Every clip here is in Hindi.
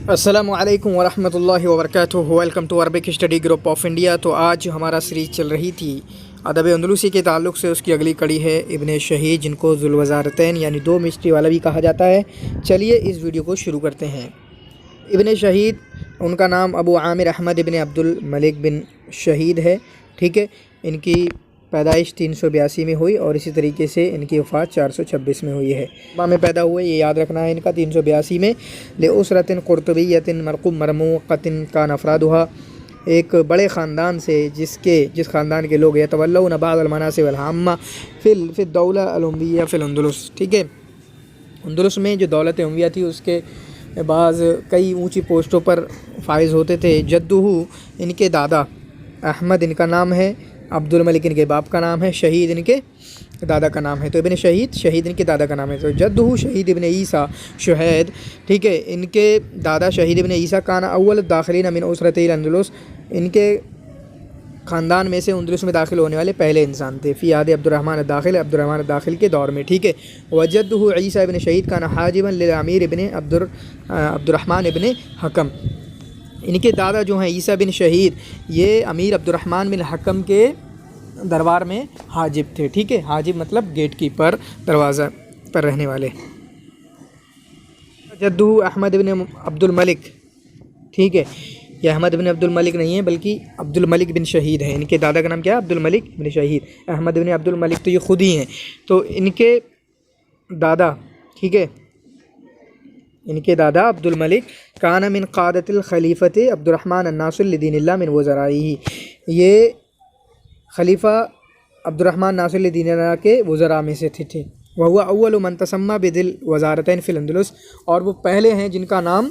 अस्सलामु अलैकुम वरहमतुल्लाहि वबरकातुहू। Welcome to Arabic study group of India. तो आज हमारा सीरीज़ चल रही थी अदब अंदलुसी के ताल्लुक़ से। उसकी अगली कड़ी है इब्ने शहीद, जिनको ज़ुल-वज़ारतैन यानी दो मिस्ट्री वाला भी कहा जाता है। चलिए इस वीडियो को शुरू करते हैं। इब्ने शहीद, उनका नाम अबू आमिर अहमद इब्ने अब्दुल मलिक बिन शहीद है। ठीक है, इनकी पैदाइश 382 में हुई और इसी तरीके से इनकी वफ़ात 426 में हुई है। माह में पैदा हुए, ये याद रखना है इनका 382 में। ले उसरतिन क़ुर्तुबिय्यतिन मरमूक़तिन का नफ़रादुहा, एक बड़े ख़ानदान से जिस ख़ानदान के लोग यतवल्लौना बाज़ल मनासिब अल आम्मा फ़िल दौला अल उम्विय्या फ़िल अंदलुस। ठीक है, अंदलुस में जो दौलत उम्विया थी उसके बाज़ कई ऊँची पोस्टों पर फाइज़ होते थे। जद्दुहु, इनके दादा अहमद इनका नाम है, अब्दुल मलिक इनके बाप का नाम है, शहीद इनके दादा का नाम है। तो इब्ने शहीद इनके दादा का नाम है। तो जद्दुहु शहीद इब्ने ईसा शुहैद, ठीक है, इनके दादा शहीद इब्ने ईसा काना अव्वल दाखिलीन मिन उसरतिल अंदलुस, इनके ख़ानदान में से अंदलुस में दाखिल होने वाले पहले इंसान थे। फ़ी आदि अब्दुर्रहमान दाखिल के दौर में। ठीक है, वजद्दुहु ईसा इब्ने शहीद काना हाजिबन लिल अमीर इब्ने अब्दुर्रहमान इब्ने हकम, इनके दादा जो हैं ईसा बिन शहीद, ये अमीर अब्दुर्रहमान बिन हकम के दरबार में हाजिब थे। ठीक है, हाजिब मतलब गेट कीपर, दरवाज़ा पर रहने वाले। जद्दू अहमद बिन अब्दुल मलिक, ठीक है, यह अहमद बिन अब्दुल मलिक नहीं है बल्कि अब्दुल मलिक बिन शहीद है। इनके दादा का नाम क्या है? अब्दुल मलिक बिन शहीद। अहमद बिन अब्दुल मलिक तो ये खुद ही हैं। तो इनके दादा, ठीक है, इनके दादा अब्दुल मलिक काना मिन क़ादतिल खलीफ़त अब्दुर्रहमान अन्नासिर लिदीनिल्लाह मिन वज़राइही, ये खलीफ़ा अब्दुर्रहमान नासिर लिदीनिल्लाह के वज़रा में से थे। वह हुआ अव्वल मन तसम्मा बिदिल वज़ारतैन फ़िल अंदलुस, और वो पहले हैं जिनका नाम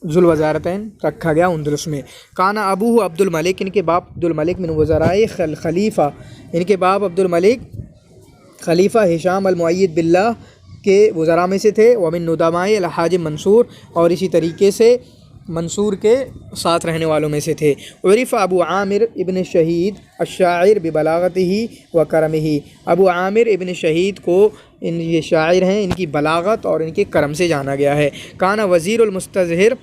ज़ुल-वज़ारतैन रखा गया अंदलुस में। काना अबूहु अब्दुल मलिक, इनके बाप अब्दुल मलिक मिन वज़राए खलीफ़ा, इनके बाप अब्दुल मलिक खलीफ़ा हिशाम अल मुअय्यद बिल्लाह के वज़रा में से थे। वमिन नुदमाए अल हाजिब मंसूर, और इसी तरीके से मंसूर के साथ रहने वालों में से थे। उरिफ़ अबू आमिर इब्न शहीद अश-शाइर बिबलागतिही व करमिही, अबू आमिर इब्न शहीद को ये शायर हैं, इनकी बलागत और इनके करम से जाना गया है। काना वज़ीरुल मुस्तज़हिर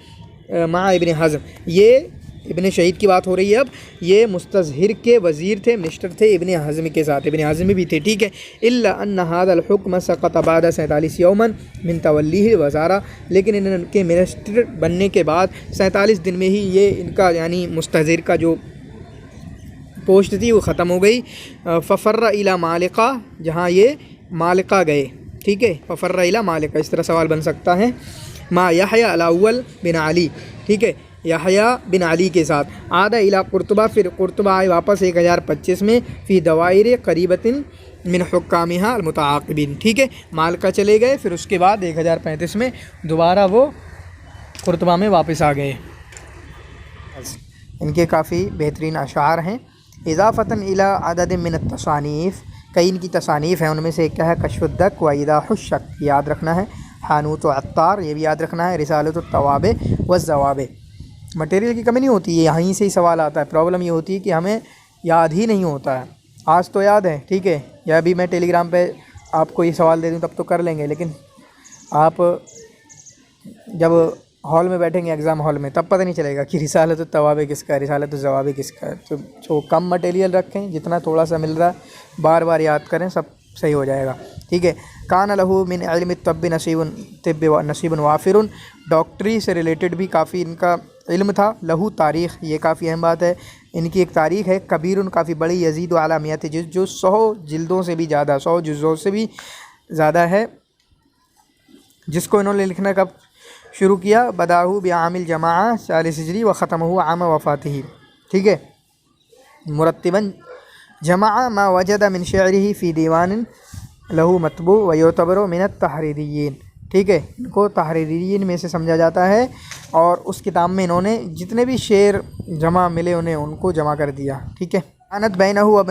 मा इब्न हज़्म, ये इब्न शहीद की बात हो रही है अब, ये मुस्तज़हिर के वज़ीर थे, मिनिस्टर थे इब्न हज़्म के साथ, इब्न हज़्म भी थे। ठीक है, इल्ला अन्न हाज़ल हुक्म सक़त बाद 47 यौमन मिन तवल्लीहि वज़ारा, लेकिन इनके मिनिस्टर बनने के बाद 47 दिन में ही ये इनका यानी मुस्तज़हिर का जो पोस्ट थी वो ख़त्म हो गई। फ़फ़र्र इला मालिका, जहाँ ये मालिका गए। ठीक है, फ़फ़र्र इला मालिका, इस तरह सवाल बन सकता है। मा यहया अल अव्वल बिन अली, ठीक है, यहया बिन अली के साथ। आदा इला कुर्तुबा, फिर कुर्तुबा आए वापस 1025 में। फ़ी दवाइर करीबतिन मिन हुक्कामिहा अल मुतआक़िबिन, ठीक है, मालका चले गए, फिर उसके बाद 1035 में दोबारा वो कुर्तुबा में वापस आ गए। इनके काफ़ी बेहतरीन अशार हैं। इज़ाफ़तन इला अदद मिन तसानीफ़, कई इनकी तसानीफ़ हैं, उनमें से एक क्या है? कश्फुद्दक व इदाहुश्शक, याद रखना है। हानूत व अत्तार, ये भी याद रखना है। रिसालत तवाबे व ज़वाबे, मटेरियल की कमी नहीं होती है, यहीं से ही सवाल आता है। प्रॉब्लम ये होती है कि हमें याद ही नहीं होता है। आज तो याद है, ठीक है, या अभी मैं टेलीग्राम पे आपको ये सवाल दे दूँ तब तो कर लेंगे, लेकिन आप जब हॉल में बैठेंगे एग्ज़ाम हॉल में तब पता नहीं चलेगा कि रिसालत तवाबे किसका है, रिसालत ज़वाबे किसका है। तो जो कम मटेरियल रखें, जितना थोड़ा सा मिल रहा है बार बार याद करें, सब सही हो जाएगा। ठीक है, कान लहू मिन इल्म तब्बि नसीबुन वाफिरुन, डॉक्टरी से रिलेटेड भी काफ़ी इनका इल्म था। लहू तारीख़, ये काफ़ी अहम बात है, इनकी एक तारीख़ है। कबीरुन, काफ़ी बड़ी, यजीदु अला मियत जिल्द, जो 100 जिल्दों से भी ज़्यादा, 100 जुज़ों से भी ज़्यादा है, जिसको इन्होंने लिखना कब शुरू किया? बदाहू बिआमिल जमाआ 40 हिजरी व ख़त्महू आम वफ़ातिही। ठीक है, मुरत्तिबन जमाआ मा वजदा मिन शेरिही फ़ी दीवान लहू मतबू व युतबरु मिन तहरीरिय्यीन। ठीक है, इनको तहरीरिय्यीन में से समझा जाता है, और उस किताब में इन्होंने जितने भी शेर जमा मिले उन्हें उनको जमा कर दिया। ठीक है, अनत बैनहू व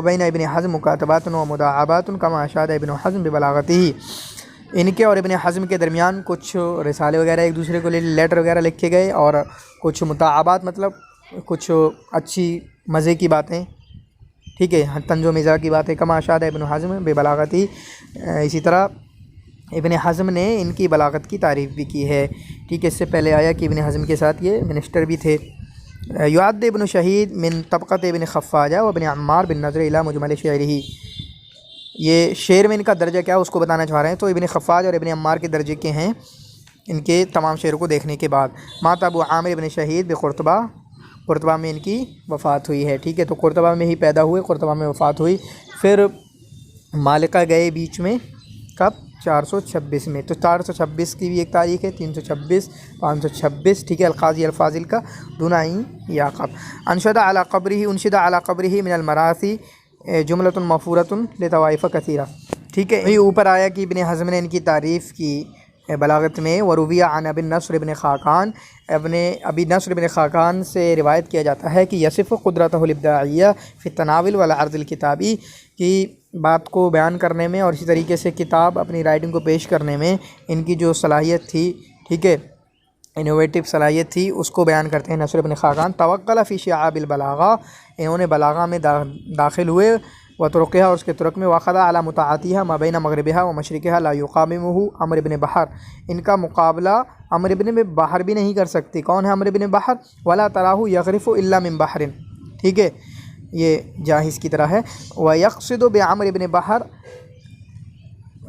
बैन इब्न हज़्म मुकातबातुन व मुदाअबातुन कमा अशाद इब्न हज़्म बिबलागतिही, इनके और इब्न हज़्म के दरमियान कुछ रिसाले वगैरह एक दूसरे को लेटर वगैरह लिखे गए, और कुछ मुताअबात मतलब कुछ अच्छी मज़े की बातें, ठीक है, तंजो मिज़ा की बातें, कमा अशाद इब्न हज़्म बेबलागती, इसी तरह इब्न हज़म ने इनकी बलागत की तारीफ़ भी की है। ठीक है, इससे पहले आया कि इब्न हज़म के साथ ये मिनिस्टर भी थे। युअद्द इब्न शहीद मिन तबक़त इब्न खफ़ाजा व इब्न अम्मार बिन नज़र इला मुजमल शेरिही। ये शेर में इनका दर्जा क्या है उसको बताना चाह रहे हैं। तो इब्न खफ़ाज और इब्न अम्मार के दर्जे के हैं इनके तमाम शेरों को देखने के बाद। माता अबू आमिर इब्न शहीद बकुर्तबा, कुर्तबा में इनकी वफ़ात हुई है। ठीक है, तो कुर्तबा में ही पैदा हुए, कुर्तबा में वफ़ात हुई। फिर मालिका गए बीच में, कब? 426 में। तो 426 की भी एक तारीख़ है, 326, 526। ठीक है, अलक़ाज़ी अलफ़ाज़िल का दुनाई याक़ब। अनशदा अला क़ब्रिही उनशदा अला क़ब्रिही मिनल मरासी जुमलतुन मफ़ूरतुन लितवाइफ़ कसीरा। ठीक है, ये ऊपर आया कि इब्न हज़म ने इनकी तारीफ़ की बलागत में। वरुविया अन अबी नस्र इब्न ख़ाक़ान, अबी नस्र इब्न ख़ाक़ान से रिवायत किया जाता है कि यसिफ़ क़ुदरतहुल इब्दाइय्या फ़ी तनावुल वल अर्ज़िल किताबी, कि बात को बयान करने में और इसी तरीके से किताब अपनी राइटिंग को पेश करने में इनकी जो सलाहियत थी, ठीक है, इनोवेटिव सलाहियत थी, उसको बयान करते हैं नस्र इब्न ख़ाक़ान। तवक्कल फ़ी शिआबिल बलागा, इन्होंने बलागा में दाखिल हुए। व तुरुक़िहा, और उसके तुरक में। वाख़दा अला मुताअतिहा मा बैन मग़रिबिहा व मशरिक़िहा ला युक़ाबिमुहु अम्र इब्न बहर, इनका मुकाबला अम्र इब्न बहर भी नहीं कर सकती। कौन है अम्र इब्न बहर? वला तराहु यग़रिफ़ु इल्ला मिन बहरिन। ठीक है, ये जाहिज़ की तरह है। व यक़सिदु बि अम्र इब्न बहर,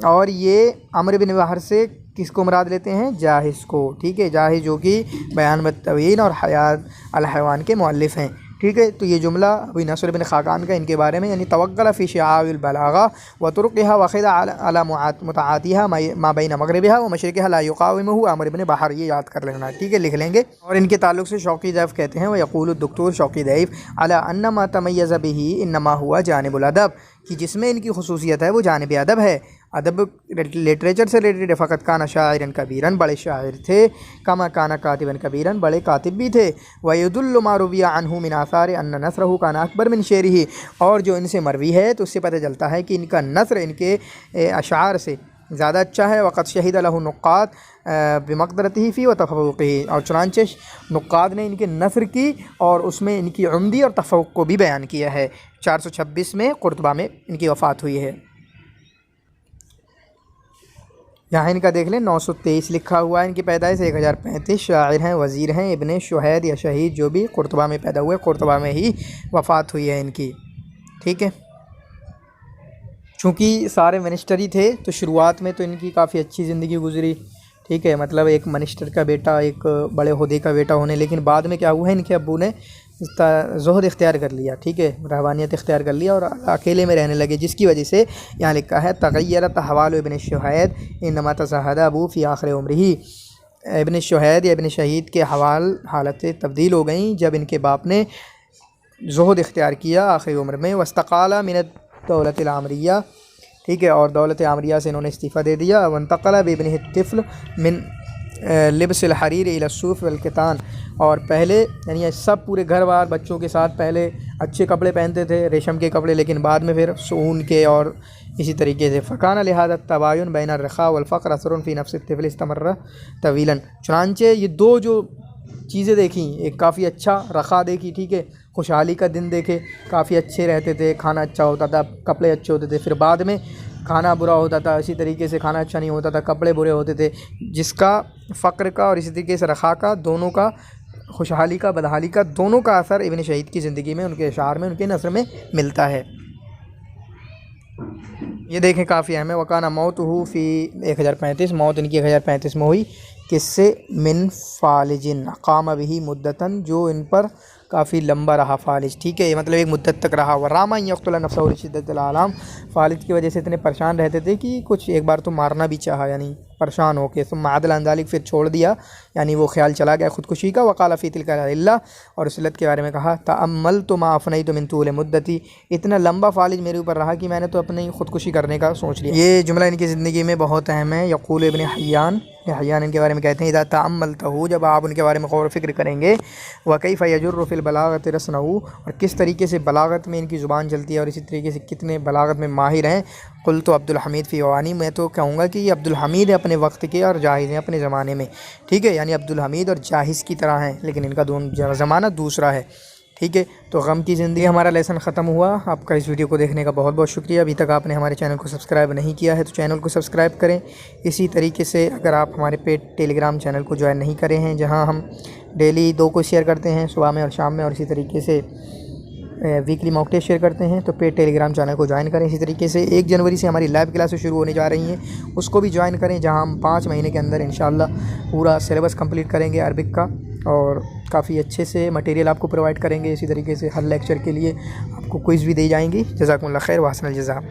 और ये अम्र इब्न बहर से किसको मुराद लेते हैं? जाहिज़ को। ठीक है, जाहिज़ जो कि बयान बत्तवीन और हयात अल हयवान के मुअल्लिफ़ हैं। ठीक है, तो ये जुमला अबी नस्र इब्न ख़ाक़ान का इनके बारे में, यानी तवक्कल फ़ी शिआबिल बलागा व तुरुक़िहा वख़िदा अला मुताअतिहा मा बैन मग़रिबिहा व मशरिक़िहा ला युक़ाविमुहु अम्र इब्न बहर। ये याद कर लेना। ठीक है, लिख लेंगे। और इनके ताल्लुक़ से शौक़ी ज़ैफ़ कहते हैं, व यक़ूलु दुक्तोर शौक़ी ज़ैफ़ अला अन्ना मा तमय्यज़ बिही इन्नमा हुआ जानिबुल अदब, कि जिसमें इनकी खुसूसियत है वो जानिब अदब है। अदब लिटरेचर से रिलेटेड। फ़क़त काना शाइरन कबीरन, बड़े शायर थे। कमा काना कातिबन कबीरन, बड़े कातिब भी थे। व यदुल्लु मा रुविया अन्हु मिन आसार अन्न नस्रहु काना अकबर मिन शेरिही, और जो इनसे मरवी है तो उससे पता चलता है कि इनका नस्र इनके अशार से ज़्यादा अच्छा है। वक़द शहीद लहु नुक़्क़ात बिमक़दरतिही फ़ी व तफ़व्वुक़िही, और चुनांचे नुक़्क़ात ने इनके नस्र की और उसमें इनकी उम्दी और तफ़व्वुक़ को भी बयान किया है। 426 में कुर्तबा में इनकी वफ़ात हुई है। यहाँ इनका देख लें, 923 लिखा हुआ है इनकी पैदाइश। 1035 शायर हैं, वज़ीर हैं, इब्न शुहैद या शहीद जो भी कुर्तबा में पैदा हुए, कुर्तबा में ही वफ़ात हुई है इनकी। ठीक है, चूँकि सारे मिनिस्टर ही थे तो शुरुआत में तो इनकी काफ़ी अच्छी ज़िंदगी गुजरी। ठीक है, मतलब एक मिनिस्टर का बेटा, एक बड़े ओहदे का बेटा होने, लेकिन बाद में क्या हुआ है, इनके अब्बू ने ज़ुहद इख्तियार कर लिया। ठीक है, रहबानियत इख्तियार कर लिया और अकेले में रहने लगे, जिसकी वजह से यहाँ लिखा है तग़य्यरत अहवालु इब्न शुहैद इन्नमा तज़ahhद अबू फ़ी आख़िर उम्रिही। इब्न शुहैद या इब्न शहीद के हालतें तब्दील हो गई जब इनके बाप ने ज़ुहद इख्तियार किया आखिरी उम्र में। वस्तक़ाला मिन दौलत आमरिया, ठीक है, और दौलत आमरिया से इन्होंने इस्तीफ़ा दे दिया। वंतक़ला बिब्निही तिफ़्ल मिन लिब्सिल हरीर इला सूफ़ वल कितान, और पहले यानी सब पूरे घर बार बच्चों के साथ पहले अच्छे कपड़े पहनते थे, रेशम के कपड़े, लेकिन बाद में फिर ऊन के और इसी तरीके से। फ़काना लिहाज़ा तबायुन बैन अर्रख़ा वल फ़क़्र असरुन फ़ी नफ़्सि तिफ़्ल इस्तमर्रा तवीलन। चुनांचे ये दो जो चीज़ें देखी, एक काफ़ी अच्छा रखा देखी, ठीक है, खुशहाली का दिन देखे, काफ़ी अच्छे रहते थे, खाना अच्छा होता था, कपड़े अच्छे होते थे। फिर बाद में खाना बुरा होता था, इसी तरीके से खाना अच्छा नहीं होता था, कपड़े बुरे होते थे। जिसका फ़क्र का और इसी तरीके से रखा का, दोनों का, खुशहाली का बदहाली का, दोनों का असर इब्न शहीद की ज़िंदगी में, उनके अशार में, उनके नस्र में मिलता है। ये देखें काफ़ी अहम है। वकाना मौतुहु फ़ी 1035, मौत इनकी 1035 में हुई। किससे? मिन फ़ालिजिन क़ाम बिही मुद्दतन, जो इन पर काफ़ी लंबा रहा फ़ालिज। ठीक है, ये मतलब एक मुद्दत तक रहा। व रामा यक़्तुल नफ़्सहु लिशिद्दतिल आलाम, फ़ालिज की वजह से इतने परेशान रहते थे कि कुछ एक बार तो मारना भी चाहा, यानी परेशान होके। सुम्मा अदल अन ज़ालिक, फिर छोड़ दिया, यानी वो ख्याल चला गया ख़ुदकुशी का। वक़ाल फ़ी तिल्का इल्ला, और इस इल्लत के बारे में कहा, तअम्मलतु मा अफ़नैतु मिन तूल मुद्दती, इतना लंबा फ़ालिज मेरे ऊपर रहा कि मैंने तो अपनी ख़ुदकुशी करने का सोच लिया। ये जुमला इनकी ज़िंदगी में बहुत अहम है। यक़ूल इब्न हय्यान, हय्यान इनके बारे में कहते हैं, इज़ा तअम्मलतहु, जब आप उनके बारे में गौर फ़िक्र करेंगे। व कैफ़ यजुर्रु फ़िल बलागत रस्नहु, और किस तरीके से बलागत में इनकी ज़ुबान चलती है, और इसी तरीके से कितने बलागत में माहिर हैं। कुल तो अब्दुल हमीद फ़ी अवानी, मैं तो कहूँगा कि ये अब्दुल हमीद है अपने वक्त के और जाहिज़ हैं अपने ज़माने में। ठीक है, यानी अब्दुल हमीद और जाहिज़ की तरह हैं, लेकिन इनका दोनों ज़माना दूसरा है। ठीक है। तो गम की ज़िंदगी हमारा लेसन ख़त्म हुआ। आपका इस वीडियो को देखने का बहुत बहुत शुक्रिया। अभी तक आपने हमारे चैनल को सब्सक्राइब नहीं किया है तो चैनल को सब्सक्राइब करें। इसी तरीके से अगर आप हमारे पेड टेलीग्राम चैनल को ज्वाइन नहीं करे हैं, जहां हम डेली 2 को शेयर करते हैं, सुबह में और शाम में, और इसी तरीके से वीकली मॉक टेस्ट शेयर करते हैं, तो पेड टेलीग्राम चैनल को ज्वाइन करें। इसी तरीके से 1 जनवरी से हमारी लाइव क्लासेस शुरू होने जा रही हैं, उसको भी ज्वाइन करें, जहां हम 5 महीने के अंदर इंशाल्लाह पूरा सिलेबस कंप्लीट करेंगे अरबिक का, और काफ़ी अच्छे से मटेरियल आपको प्रोवाइड करेंगे। इसी तरीके से हर लेक्चर के लिए आपको क्विज़ भी दी जाएंगी। जज़ाकुमुल्लाह खैर व अहसनल जज़ा।